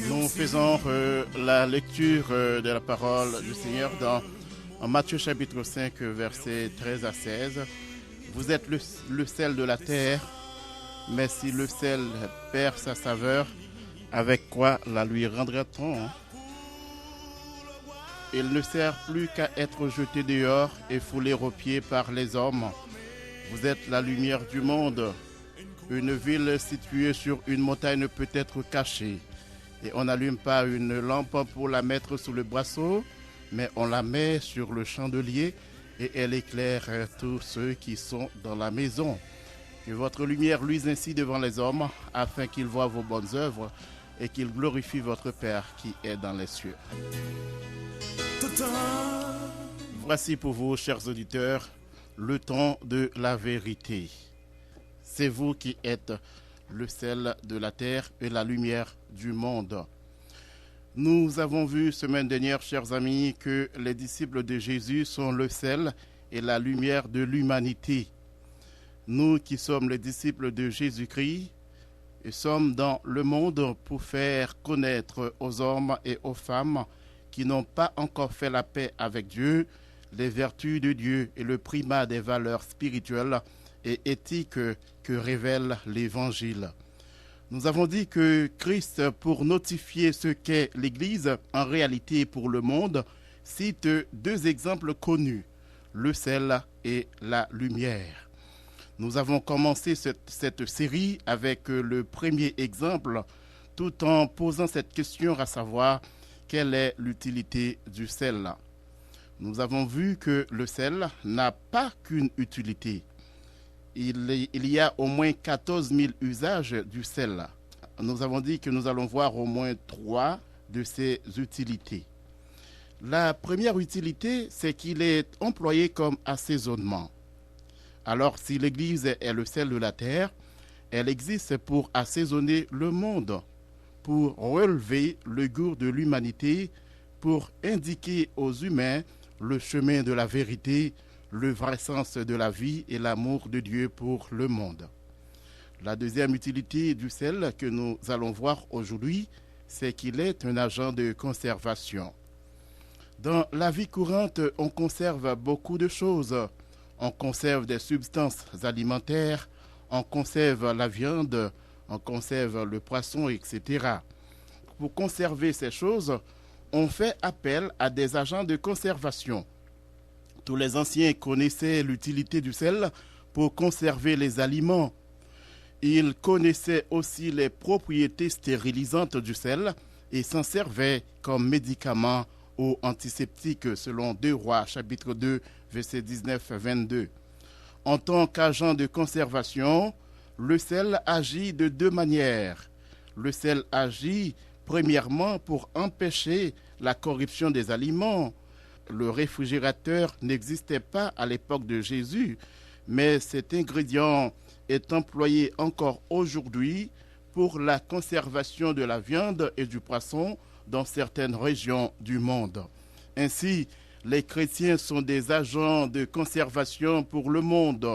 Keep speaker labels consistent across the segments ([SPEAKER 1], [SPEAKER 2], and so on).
[SPEAKER 1] Nous faisons la lecture de la parole du Seigneur en Matthieu chapitre 5, versets 13 à 16. Vous êtes le sel de la terre, mais si le sel perd sa saveur, avec quoi la lui rendra-t-on? Il ne sert plus qu'à être jeté dehors et foulé aux pieds par les hommes. Vous êtes la lumière du monde. Une ville située sur une montagne ne peut être cachée. Et on n'allume pas une lampe pour la mettre sous le boisseau, mais on la met sur le chandelier et elle éclaire tous ceux qui sont dans la maison. Que votre lumière luise ainsi devant les hommes, afin qu'ils voient vos bonnes œuvres et qu'ils glorifient votre Père qui est dans les cieux. Voici pour vous, chers auditeurs, le temps de la vérité. C'est vous qui êtes le sel de la terre et la lumière du monde. Nous avons vu semaine dernière, chers amis, que les disciples de Jésus sont le sel et la lumière de l'humanité. Nous qui sommes les disciples de Jésus-Christ et sommes dans le monde pour faire connaître aux hommes et aux femmes qui n'ont pas encore fait la paix avec Dieu, les vertus de Dieu et le primat des valeurs spirituelles et éthiques que révèle l'Évangile. Nous avons dit que Christ, pour notifier ce qu'est l'Église, en réalité pour le monde, cite deux exemples connus, le sel et la lumière. Nous avons commencé cette série avec le premier exemple, tout en posant cette question à savoir quelle est l'utilité du sel. Nous avons vu que le sel n'a pas qu'une utilité. Il y a au moins 14 000 usages du sel. Nous avons dit que nous allons voir au moins 3 de ces utilités. La première utilité, c'est qu'il est employé comme assaisonnement. Alors, si l'Église est le sel de la terre, elle existe pour assaisonner le monde, pour relever le goût de l'humanité, pour indiquer aux humains le chemin de la vérité, le vrai sens de la vie et l'amour de Dieu pour le monde. La deuxième utilité du sel que nous allons voir aujourd'hui, c'est qu'il est un agent de conservation. Dans la vie courante, on conserve beaucoup de choses. On conserve des substances alimentaires, on conserve la viande, on conserve le poisson, etc. Pour conserver ces choses, on fait appel à des agents de conservation. Tous les anciens connaissaient l'utilité du sel pour conserver les aliments. Ils connaissaient aussi les propriétés stérilisantes du sel et s'en servaient comme médicament ou antiseptique selon 2 Rois, chapitre 2, versets 19-22. En tant qu'agent de conservation, le sel agit de 2 manières. Le sel agit premièrement pour empêcher la corruption des aliments. Le réfrigérateur n'existait pas à l'époque de Jésus, mais cet ingrédient est employé encore aujourd'hui pour la conservation de la viande et du poisson dans certaines régions du monde. Ainsi, les chrétiens sont des agents de conservation pour le monde.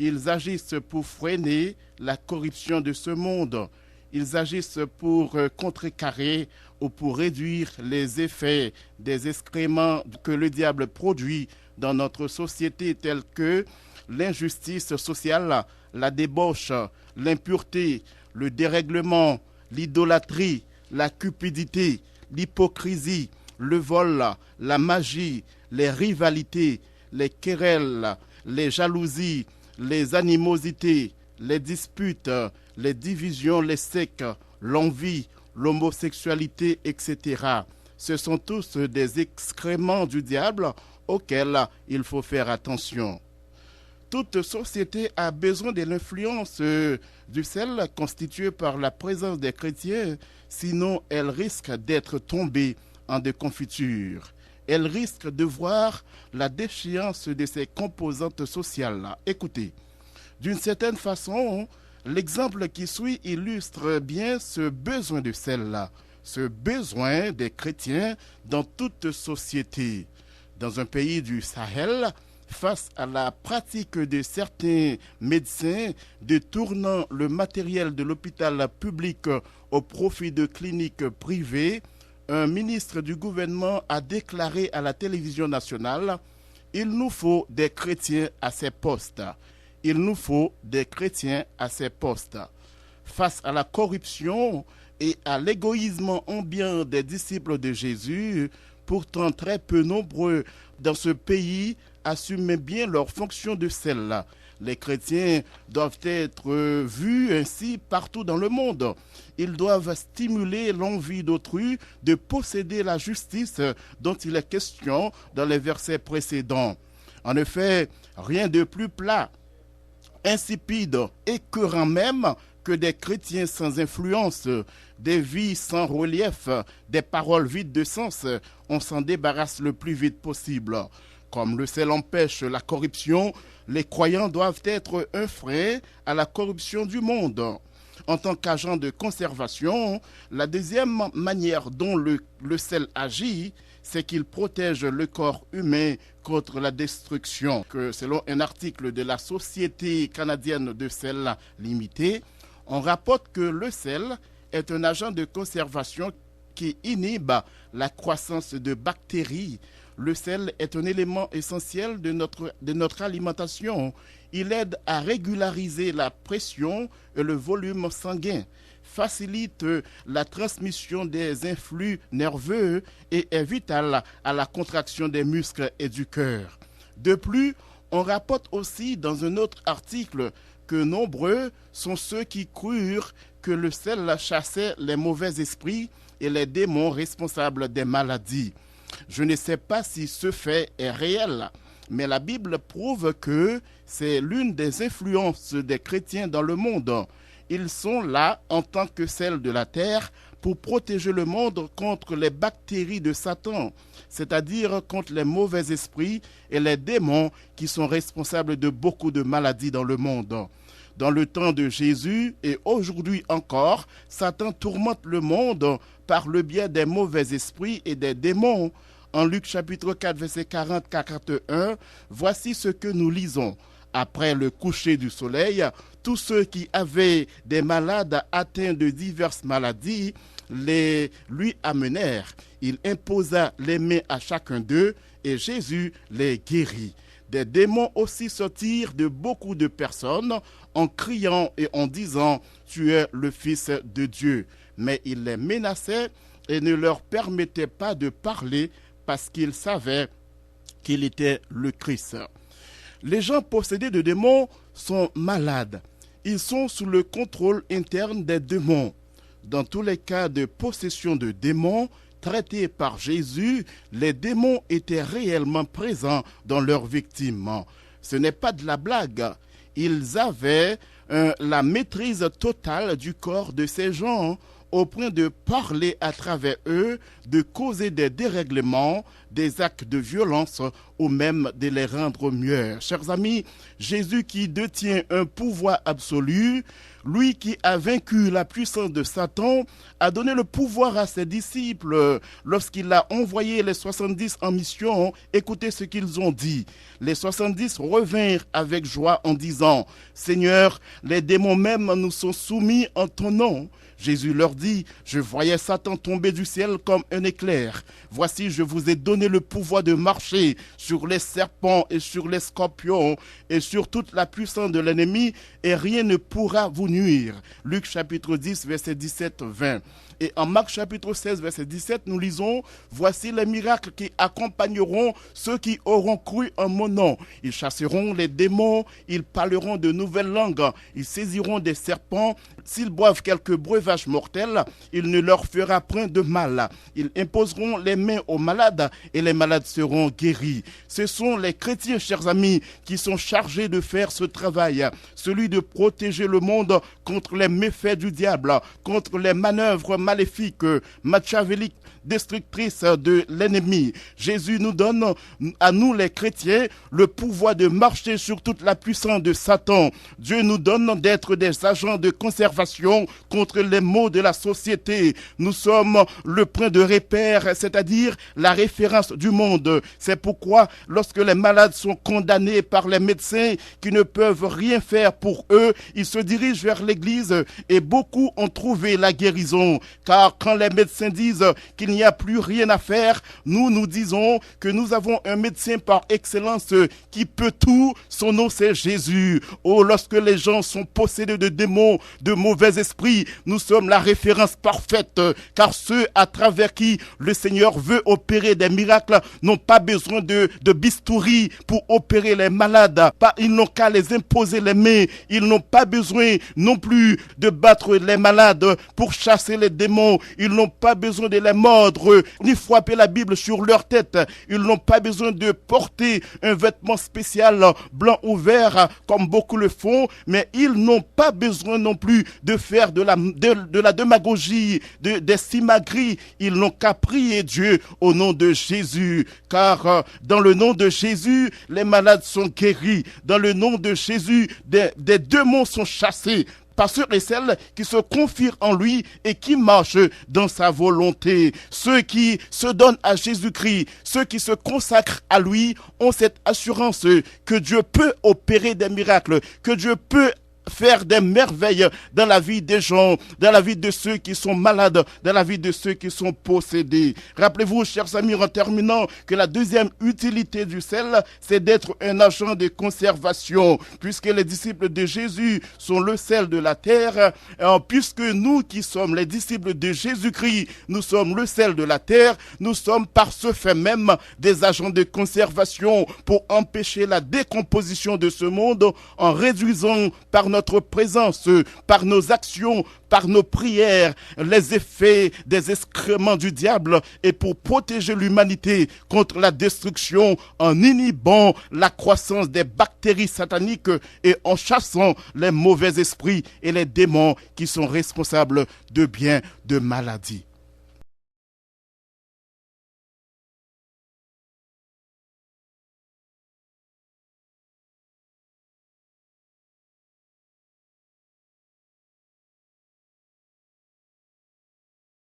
[SPEAKER 1] Ils agissent pour freiner la corruption de ce monde. Ils agissent pour contrecarrer ou pour réduire les effets des excréments que le diable produit dans notre société, tels que l'injustice sociale, la débauche, l'impureté, le dérèglement, l'idolâtrie, la cupidité, l'hypocrisie, le vol, la magie, les rivalités, les querelles, les jalousies, les animosités, les disputes, les divisions, les sectes, l'envie, l'homosexualité, etc. Ce sont tous des excréments du diable auxquels il faut faire attention. Toute société a besoin de l'influence du sel constitué par la présence des chrétiens, sinon elle risque d'être tombée en déconfiture. Elle risque de voir la déchéance de ses composantes sociales. Écoutez, d'une certaine façon, l'exemple qui suit illustre bien ce besoin de sel-là, ce besoin des chrétiens dans toute société. Dans un pays du Sahel, face à la pratique de certains médecins détournant le matériel de l'hôpital public au profit de cliniques privées, un ministre du gouvernement a déclaré à la télévision nationale « Il nous faut des chrétiens à ces postes. Il nous faut des chrétiens à ces postes. » Face à la corruption et à l'égoïsme ambiant des disciples de Jésus, pourtant très peu nombreux dans ce pays, assument bien leur fonction de celle-là. Les chrétiens doivent être vus ainsi partout dans le monde. Ils doivent stimuler l'envie d'autrui de posséder la justice dont il est question dans les versets précédents. En effet, rien de plus plat, insipide, écœurant même que des chrétiens sans influence, des vies sans relief, des paroles vides de sens. On s'en débarrasse le plus vite possible. Comme le sel empêche la corruption, les croyants doivent être un frein à la corruption du monde. En tant qu'agent de conservation, la deuxième manière dont le sel agit, c'est qu'il protège le corps humain contre la destruction. Que selon un article de la Société canadienne de sel limitée, on rapporte que le sel est un agent de conservation qui inhibe la croissance de bactéries. Le sel est un élément essentiel de notre alimentation. Il aide à régulariser la pression et le volume sanguin, facilite la transmission des influx nerveux et est vital à la contraction des muscles et du cœur. De plus, on rapporte aussi dans un autre article que nombreux sont ceux qui crurent que le sel chassait les mauvais esprits et les démons responsables des maladies. Je ne sais pas si ce fait est réel, mais la Bible prouve que c'est l'une des influences des chrétiens dans le monde. Ils sont là en tant que sel de la terre pour protéger le monde contre les bactéries de Satan, c'est-à-dire contre les mauvais esprits et les démons qui sont responsables de beaucoup de maladies dans le monde. Dans le temps de Jésus et aujourd'hui encore, Satan tourmente le monde par le biais des mauvais esprits et des démons. En Luc chapitre 4, verset 40-41, voici ce que nous lisons. Après le coucher du soleil, tous ceux qui avaient des malades atteints de diverses maladies les lui amenèrent. Il imposa les mains à chacun d'eux et Jésus les guérit. Des démons aussi sortirent de beaucoup de personnes en criant et en disant « Tu es le Fils de Dieu ». Mais il les menaçait et ne leur permettait pas de parler parce qu'ils savaient qu'il était le Christ. Les gens possédés de démons sont malades. Ils sont sous le contrôle interne des démons. Dans tous les cas de possession de démons traités par Jésus, les démons étaient réellement présents dans leurs victimes. Ce n'est pas de la blague. Ils avaient la maîtrise totale du corps de ces gens au point de parler à travers eux, de causer des dérèglements, des actes de violence ou même de les rendre mieux. Chers amis, Jésus qui détient un pouvoir absolu, lui qui a vaincu la puissance de Satan, a donné le pouvoir à ses disciples lorsqu'il a envoyé les 70 en mission. Écoutez ce qu'ils ont dit. Les 70 revinrent avec joie en disant « Seigneur, les démons même nous sont soumis en ton nom ». Jésus leur dit, je voyais Satan tomber du ciel comme un éclair. Voici, je vous ai donné le pouvoir de marcher sur les serpents et sur les scorpions et sur toute la puissance de l'ennemi et rien ne pourra vous nuire. Luc chapitre 10, verset 17-20. Et en Marc chapitre 16, verset 17, nous lisons, voici les miracles qui accompagneront ceux qui auront cru en mon nom. Ils chasseront les démons, ils parleront de nouvelles langues, ils saisiront des serpents. S'ils boivent quelques breuvages mortels, il ne leur fera point de mal. Ils imposeront les mains aux malades et les malades seront guéris. Ce sont les chrétiens, chers amis, qui sont chargés de faire ce travail, celui de protéger le monde contre les méfaits du diable, contre les manœuvres maléfiques, machiavéliques, destructrices de l'ennemi. Jésus nous donne à nous les chrétiens le pouvoir de marcher sur toute la puissance de Satan. Dieu nous donne d'être des agents de conservation contre les les maux de la société. Nous sommes le point de repère, c'est-à-dire la référence du monde. C'est pourquoi lorsque les malades sont condamnés par les médecins qui ne peuvent rien faire pour eux, ils se dirigent vers l'église et beaucoup ont trouvé la guérison. Car quand les médecins disent qu'il n'y a plus rien à faire, nous disons que nous avons un médecin par excellence qui peut tout. Son nom c'est Jésus. Oh, lorsque les gens sont possédés de démons, de mauvais esprits, nous sommes la référence parfaite, car ceux à travers qui le Seigneur veut opérer des miracles n'ont pas besoin de bistouri pour opérer les malades. Ils n'ont qu'à les imposer les mains. Ils n'ont pas besoin non plus de battre les malades pour chasser les démons. Ils n'ont pas besoin de les mordre, ni frapper la Bible sur leur tête. Ils n'ont pas besoin de porter un vêtement spécial blanc ou vert comme beaucoup le font, mais ils n'ont pas besoin non plus de faire de la démagogie, des simagris. Ils n'ont qu'à prier Dieu au nom de Jésus, car dans le nom de Jésus, les malades sont guéris. Dans le nom de Jésus, des démons sont chassés par ceux et celles qui se confient en lui et qui marchent dans sa volonté. Ceux qui se donnent à Jésus-Christ, ceux qui se consacrent à lui, ont cette assurance que Dieu peut opérer des miracles, que Dieu peut faire des merveilles dans la vie des gens, dans la vie de ceux qui sont malades, dans la vie de ceux qui sont possédés. Rappelez-vous, chers amis, en terminant, que la deuxième utilité du sel, c'est d'être un agent de conservation. Puisque les disciples de Jésus sont le sel de la terre, puisque nous qui sommes les disciples de Jésus-Christ, nous sommes le sel de la terre, nous sommes par ce fait même des agents de conservation pour empêcher la décomposition de ce monde en réduisant par notre présence, par nos actions, par nos prières, les effets des excréments du diable et pour protéger l'humanité contre la destruction en inhibant la croissance des bactéries sataniques et en chassant les mauvais esprits et les démons qui sont responsables de bien de maladies.